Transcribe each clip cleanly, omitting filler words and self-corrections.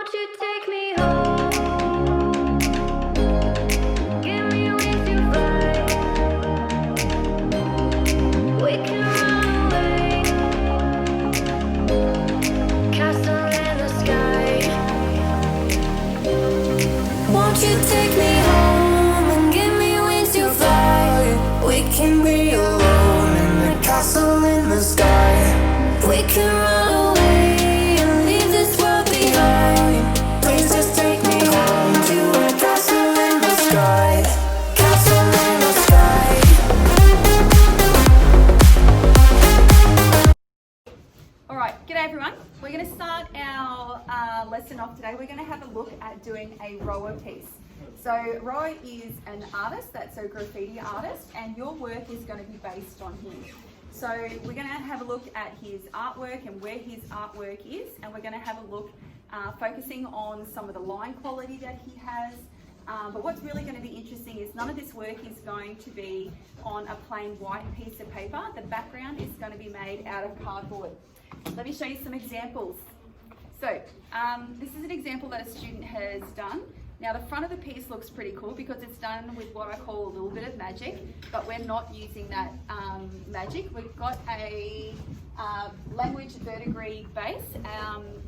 Won't you take me home? Give me wings to fly. We can run away. Castle in the sky. Won't you take me home and give me wings to fly? We can be alone in the castle in the sky. We can run away and leave this world behind. Please just take me home to a castle in the sky. Castle in the sky. All right, g'day everyone. We're going to start our lesson off today. We're going to have a look at doing a Roa piece. So Roa is an artist, that's a graffiti artist, and your work is going to be based on him. So we're going to have a look at his artwork and where his artwork is, and we're going to have a look focusing on some of the line quality that he has. But what's really going to be interesting is none of this work is going to be on a plain white piece of paper. The background is going to be made out of cardboard. Let me show you some examples. So this is an example that a student has done. Now the front of the piece looks pretty cool because it's done with what I call a little bit of magic, but we're not using that magic. We've got a language verdigris base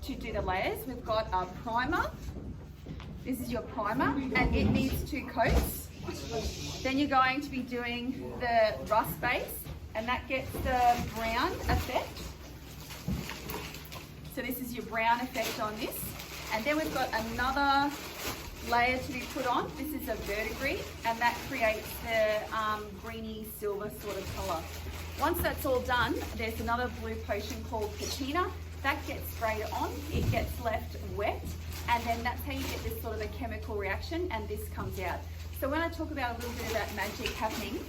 to do the layers. We've got a primer. This is your primer, and it needs 2 coats. Then you're going to be doing the rust base, and that gets the brown effect. So this is your brown effect on this. And then we've got another layer to be put on. This is a verdigris, and that creates the greeny silver sort of colour. Once that's all done, there's another blue potion called patina. That gets sprayed on, it gets left wet, and then that's how you get this sort of a chemical reaction, and this comes out. So when I talk about a little bit of that magic happening,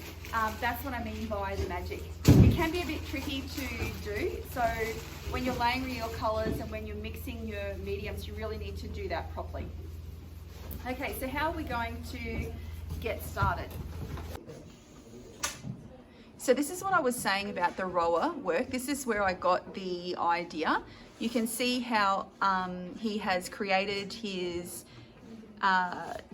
that's what I mean by the magic. It can be a bit tricky to do, so when you're layering your colours and when you're mixing your mediums, you really need to do that properly. Okay, so how are we going to get started? So this is what I was saying about the Roa work. This is where I got the idea. You can see how he has created his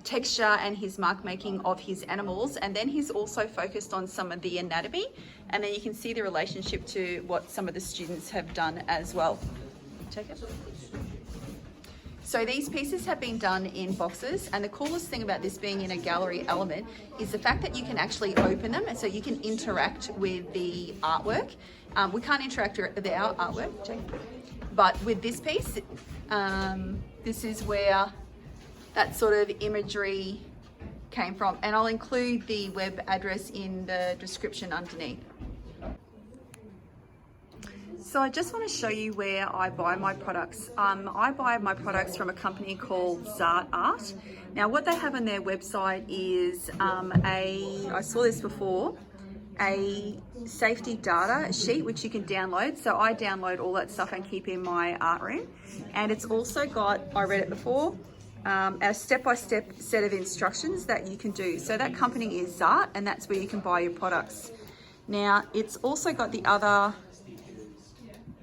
texture and his mark making of his animals, and then he's also focused on some of the anatomy, and then you can see the relationship to what some of the students have done as well. Take it. So these pieces have been done in boxes, and the coolest thing about this being in a gallery element is the fact that you can actually open them, and so you can interact with the artwork. We can't interact with our artwork, but with this piece, this is where that sort of imagery came from, and I'll include the web address in the description underneath. So I just want to show you where I buy my products. I buy my products from a company called Zart Art. Now what they have on their website is I saw this before, a safety data sheet which you can download. So I download all that stuff and keep in my art room. And it's also got, I read it before, a step-by-step set of instructions that you can do. So that company is Zart, and that's where you can buy your products. Now it's also got the other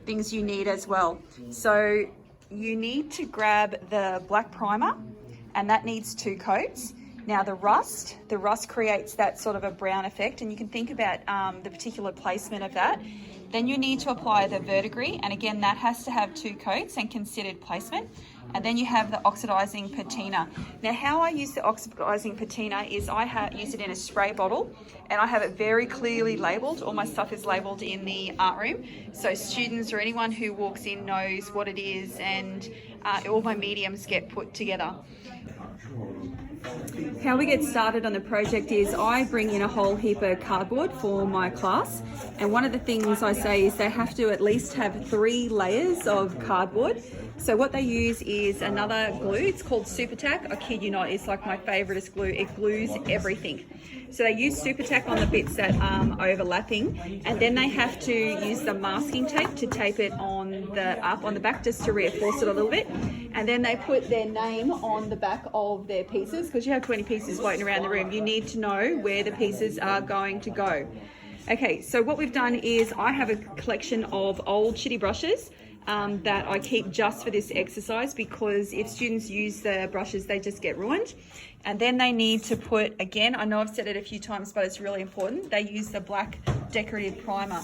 things you need as well. So you need to grab the black primer, and that needs 2 coats. Now the rust creates that sort of a brown effect, and you can think about the particular placement of that. Then you need to apply the verdigris, and again that has to have 2 coats and considered placement. And then you have the oxidizing patina. Now how I use the oxidizing patina is I use it in a spray bottle, and I have it very clearly labelled. All my stuff is labelled in the art room, so students or anyone who walks in knows what it is, and all my mediums get put together. How we get started on the project is I bring in a whole heap of cardboard for my class, and one of the things I say is they have to at least have 3 layers of cardboard. So what they use is another glue, it's called Super Tack. I kid you not, it's like my favouriteest glue. It glues everything. So they use Super Tack on the bits that are overlapping, and then they have to use the masking tape to tape it on the back just to reinforce it a little bit. And then they put their name on the back of their pieces, because you have 20 pieces floating around the room. You need to know where the pieces are going to go. Okay, so what we've done is I have a collection of old shitty brushes that I keep just for this exercise, because if students use the brushes, they just get ruined. And then they need to put, again, I know I've said it a few times, but it's really important, they use the black decorative primer.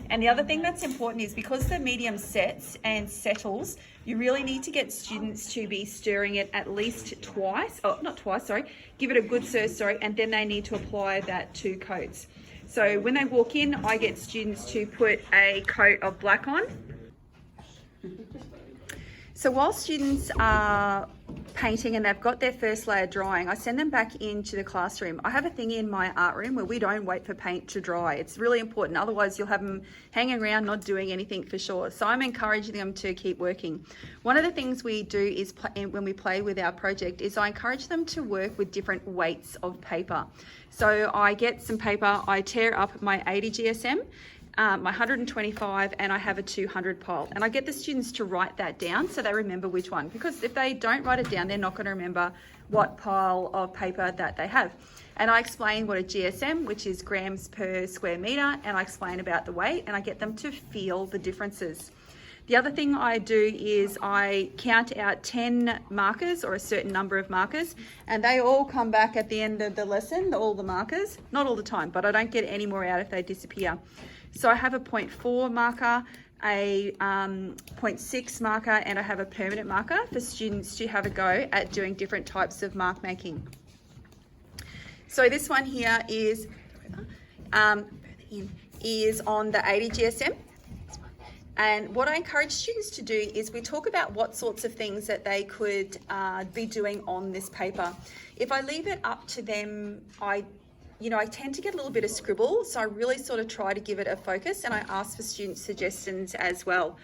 And the other thing that's important is, because the medium sets and settles, you really need to get students to be stirring it at least twice, give it a good stir, and then they need to apply that 2 coats. So when they walk in, I get students to put a coat of black on. So while students are painting and they've got their first layer drying, I send them back into the classroom. I have a thing in my art room where we don't wait for paint to dry. It's really important, otherwise you'll have them hanging around not doing anything for sure. So I'm encouraging them to keep working. One of the things we do is when we play with our project is I encourage them to work with different weights of paper. So I get some paper, I tear up my 80 GSM, my 125, and I have a 200 pile, and I get the students to write that down so they remember which one, because if they don't write it down, they're not going to remember what pile of paper that they have. And I explain what a GSM, which is grams per square meter, and I explain about the weight, and I get them to feel the differences. The other thing I do is I count out 10 markers, or a certain number of markers, and they all come back at the end of the lesson, all the markers, not all the time, but I don't get any more out if they disappear. So I have a 0.4 marker, a 0.6 marker, and I have a permanent marker for students to have a go at doing different types of mark making. So this one here is on the 80 GSM. And what I encourage students to do is we talk about what sorts of things that they could be doing on this paper. If I leave it up to them, I tend to get a little bit of scribble, so I really sort of try to give it a focus, and I ask for student suggestions as well.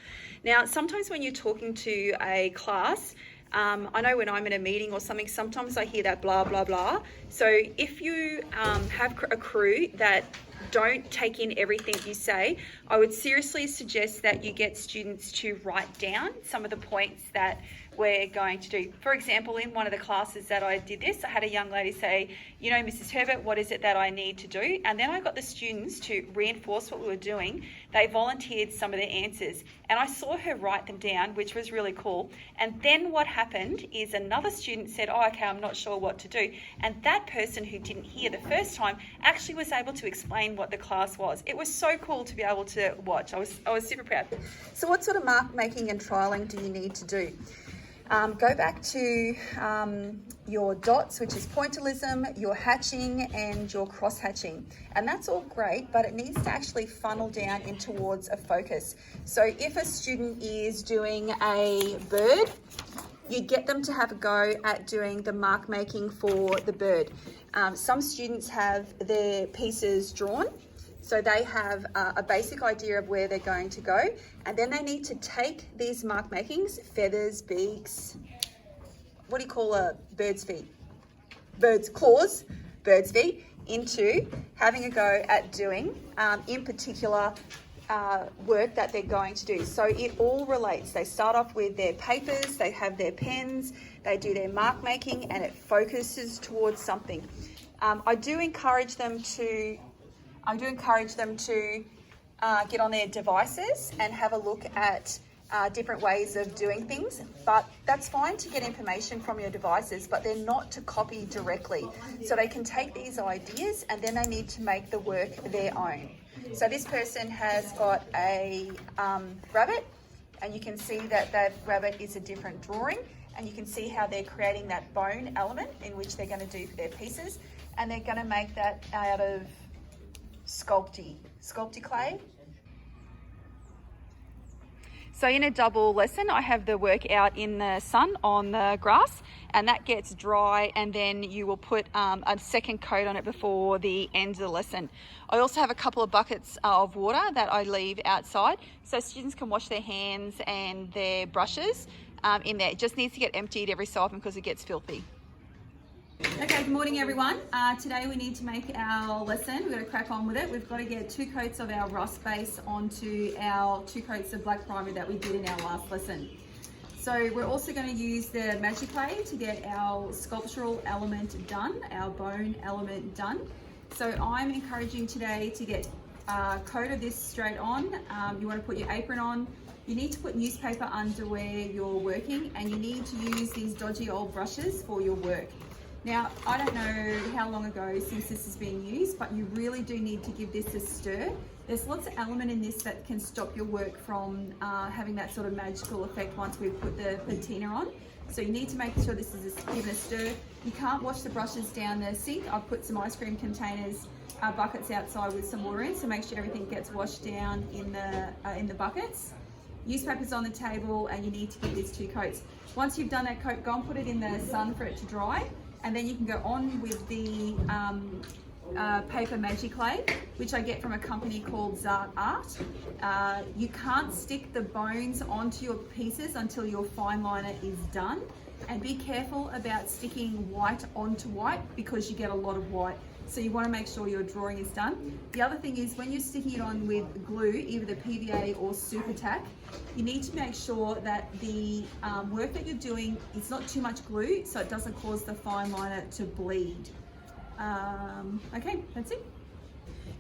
Now, sometimes when you're talking to a class, I know when I'm in a meeting or something, sometimes I hear that blah, blah, blah. So if you have a crew that don't take in everything you say, I would seriously suggest that you get students to write down some of the points that we're going to do. For example, in one of the classes that I did this, I had a young lady say, Mrs. Herbert, what is it that I need to do? And then I got the students to reinforce what we were doing. They volunteered some of their answers, and I saw her write them down, which was really cool. And then what happened is another student said, okay, I'm not sure what to do. And that person who didn't hear the first time actually was able to explain what the class was. It was so cool to be able to watch. I was super proud. So what sort of mark making and trialing do you need to do? Go back to your dots, which is pointillism, your hatching, and your cross hatching. And that's all great, but it needs to actually funnel down in towards a focus. So if a student is doing a bird, you get them to have a go at doing the mark making for the bird. Some students have their pieces drawn, so they have a basic idea of where they're going to go, and then they need to take these mark makings, feathers, beaks, what do you call a bird's feet? Bird's claws, bird's feet, into having a go at doing, in particular, work that they're going to do. So it all relates. They start off with their papers, they have their pens, they do their mark making, and it focuses towards something. I do encourage them to get on their devices and have a look at different ways of doing things, but that's fine to get information from your devices, but they're not to copy directly. So they can take these ideas and then they need to make the work their own. So this person has got a rabbit, and you can see that that rabbit is a different drawing, and you can see how they're creating that bone element in which they're going to do for their pieces, and they're going to make that out of Sculpey clay. So in a double lesson, I have the work out in the sun on the grass, and that gets dry, and then you will put a second coat on it before the end of the lesson. I also have a couple of buckets of water that I leave outside so students can wash their hands and their brushes in there. It just needs to get emptied every so often because it gets filthy. Okay, good morning everyone. Today we need to make our lesson. We've got to crack on with it. We've got to get 2 coats of our rust base onto our 2 coats of black primer that we did in our last lesson. So we're also going to use the magic clay to get our sculptural element done, our bone element done. So I'm encouraging today to get a coat of this straight on. You want to put your apron on, You need to put newspaper under where you're working, and you need to use these dodgy old brushes for your work. Now, I don't know how long ago since this has been used, but you really do need to give this a stir. There's lots of element in this that can stop your work from having that sort of magical effect once we've put the patina on. So you need to make sure this is given a stir. You can't wash the brushes down the sink. I've put some ice cream containers, buckets outside with some water in, so make sure everything gets washed down in the buckets. Newspaper's on the table, and you need to give this 2 coats. Once you've done that coat, go and put it in the sun for it to dry, and then you can go on with the paper Magiclay, which I get from a company called Zart Art. You can't stick the bones onto your pieces until your fine liner is done, and be careful about sticking white onto white because you get a lot of white. So you want to make sure your drawing is done. The other thing is when you're sticking it on with glue, either the PVA or Super Tack, you need to make sure that the work that you're doing is not too much glue so it doesn't cause the fine liner to bleed. Okay, that's it.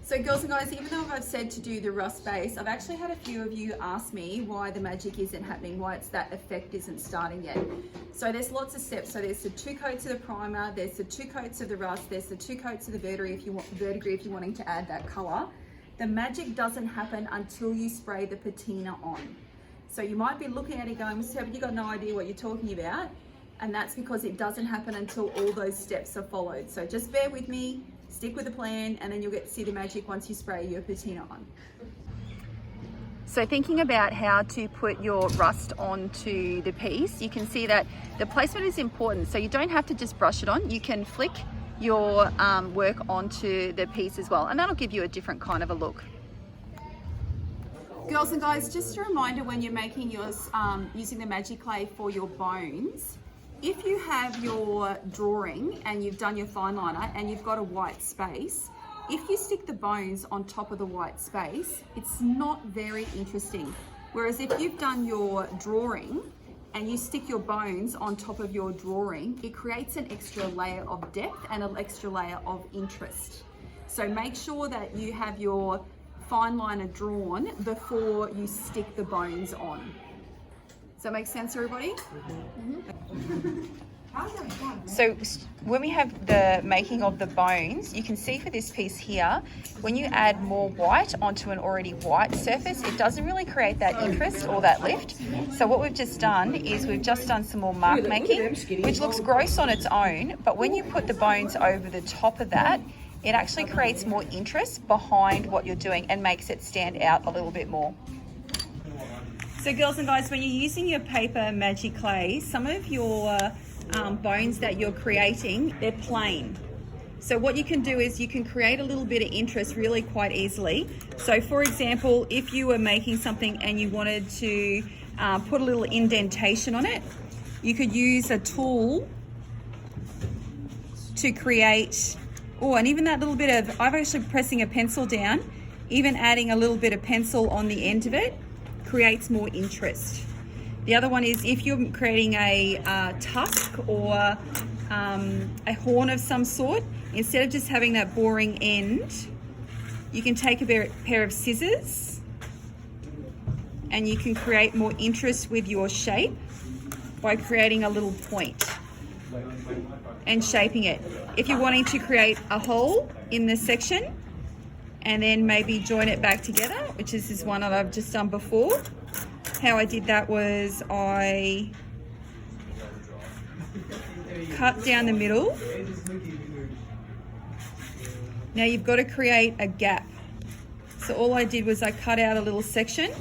So girls and guys, even though I've said to do the rust base, I've actually had a few of you ask me why the magic isn't happening, why it's that effect isn't starting yet. So there's lots of steps. So there's the 2 coats of the primer, there's the 2 coats of the rust, there's the 2 coats of the verdigris if you're wanting to add that color. The magic doesn't happen until you spray the patina on. So you might be looking at it going, Mr. Herbert, you've got no idea what you're talking about. And that's because it doesn't happen until all those steps are followed. So just bear with me, stick with the plan, and then you'll get to see the magic once you spray your patina on. So thinking about how to put your rust onto the piece, you can see that the placement is important. So you don't have to just brush it on, you can flick your work onto the piece as well, and that'll give you a different kind of a look. Girls and guys, just a reminder when you're making yours, using the Magiclay for your bones, if you have your drawing and you've done your fine liner and you've got a white space, if you stick the bones on top of the white space, it's not very interesting. Whereas if you've done your drawing and you stick your bones on top of your drawing, it creates an extra layer of depth and an extra layer of interest. So make sure that you have your fine liner drawn before you stick the bones on. Does that make sense, everybody? So when we have the making of the bones, you can see for this piece here, when you add more white onto an already white surface, it doesn't really create that interest or that lift. So what we've just done is we've just done some more mark making, which looks gross on its own, but when you put the bones over the top of that, it actually creates more interest behind what you're doing and makes it stand out a little bit more. So girls and guys, when you're using your paper Magiclay, some of your bones that you're creating, they're plain. So what you can do is you can create a little bit of interest really quite easily. So for example, if you were making something and you wanted to put a little indentation on it, you could use a tool to create, and even that little bit of, I'm actually pressing a pencil down, even adding a little bit of pencil on the end of it creates more interest. The other one is if you're creating a tusk or a horn of some sort, instead of just having that boring end, you can take a pair of scissors and you can create more interest with your shape by creating a little point and shaping it. If you're wanting to create a hole in this section and then maybe join it back together, which is this one that I've just done before, how I did that was I cut down the middle. Now you've got to create a gap. So all I did was I cut out a little section.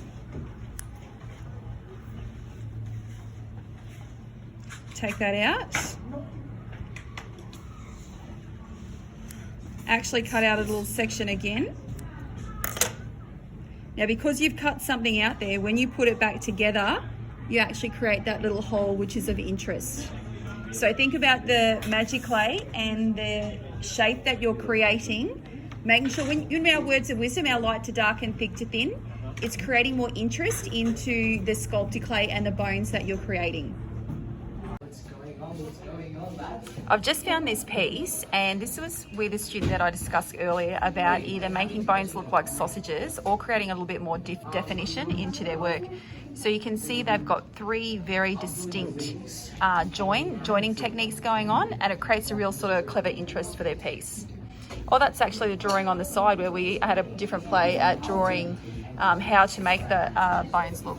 Take that out. Actually cut out a little section again. Now because you've cut something out there, when you put it back together, you actually create that little hole which is of interest. So think about the Magiclay and the shape that you're creating, making sure when you know our words of wisdom, our light to dark and thick to thin, it's creating more interest into the Sculpticlay and the bones that you're creating. I've just found this piece, and this was with a student that I discussed earlier about either making bones look like sausages or creating a little bit more definition into their work. So you can see they've got three very distinct joining techniques going on, and it creates a real sort of clever interest for their piece. Oh, that's actually the drawing on the side where we had a different play at drawing how to make the bones look.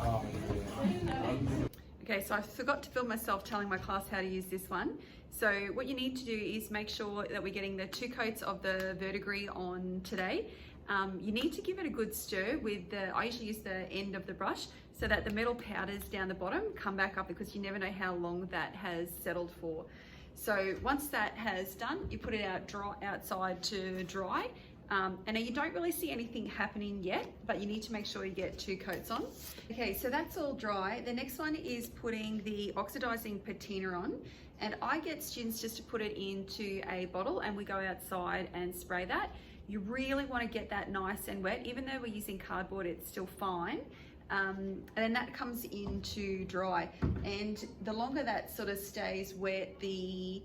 Okay, so I forgot to film myself telling my class how to use this one. So what you need to do is make sure that we're getting the 2 coats of the verdigris on today. You need to give it a good stir with I usually use the end of the brush so that the metal powders down the bottom come back up, because you never know how long that has settled for. So once that has done, you put it outside to dry. And you don't really see anything happening yet, but you need to make sure you get 2 coats on. Okay, so that's all dry. The next one is putting the oxidizing patina on. And I get students just to put it into a bottle and we go outside and spray that. You really want to get that nice and wet. Even though we're using cardboard, it's still fine. And then that comes into dry. And the longer that sort of stays wet, the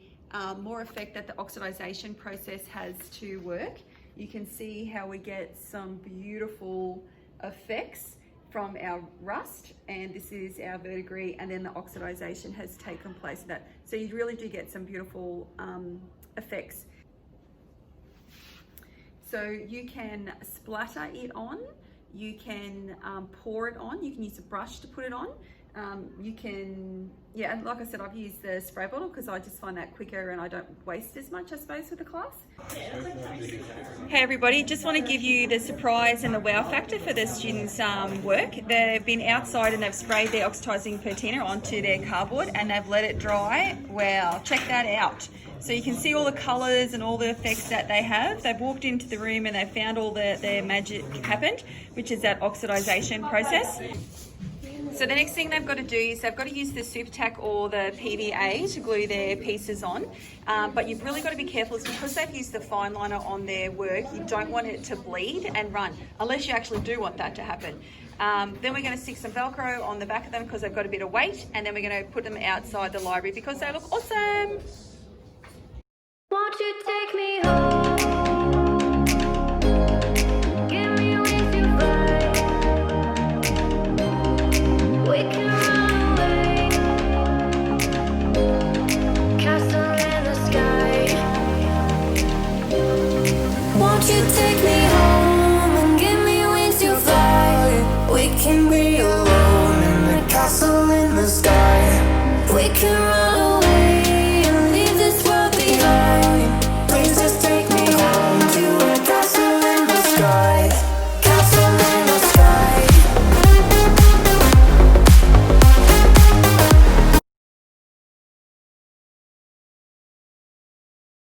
more effect that the oxidization process has to work. You can see how we get some beautiful effects from our rust, and this is our verdigris, and then the oxidization has taken place of that. So you really do get some beautiful effects. So you can splatter it on, you can pour it on, you can use a brush to put it on. You can, yeah, and like I said, I've used the spray bottle because I just find that quicker and I don't waste as much, I suppose, with the class. Hey everybody, just want to give you the surprise and the wow factor for the students' work. They've been outside and they've sprayed their oxidizing patina onto their cardboard and they've let it dry. Wow, check that out. So you can see all the colours and all the effects that they have. They've walked into the room and they found all their magic happened, which is that oxidization process. So the next thing they've got to do is they've got to use the Super Tack or the PVA to glue their pieces on. But you've really got to be careful, is because they've used the fine liner on their work, you don't want it to bleed and run, unless you actually do want that to happen. Then we're going to stick some Velcro on the back of them because they've got a bit of weight, and then we're going to put them outside the library because they look awesome.